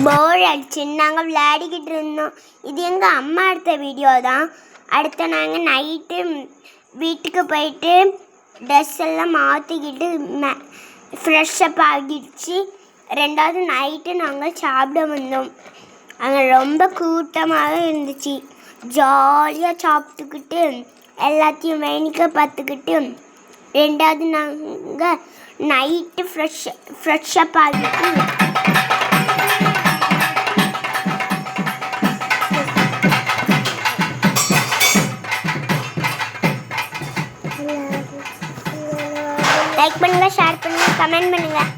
போர் அடிச்சு நாங்கள் விளையாடிக்கிட்டு இருந்தோம். இது எங்கள் அம்மா எடுத்த வீடியோ தான். அடுத்து நாங்கள் நைட்டு வீட்டுக்கு போயிட்டு ட்ரெஸ் எல்லாம் மாற்றிக்கிட்டு ஃப்ரெஷ்ஷப் ஆகிடுச்சு. ரெண்டாவது நைட்டு நாங்கள் சாப்பிட வந்தோம். அங்கே ரொம்ப கூட்டமாக இருந்துச்சு. ஜாலியாக சாப்பிட்டுக்கிட்டு எல்லாத்தையும் வேணிக்க பார்த்துக்கிட்டு ரெண்டாவது நாங்கள் நைட்டு ஃப்ரெஷ்ஷப் ஆகிட்டு லைக் பண்ணுங்கள், ஷேர் பண்ணுங்கள், கமெண்ட் பண்ணுங்கள்.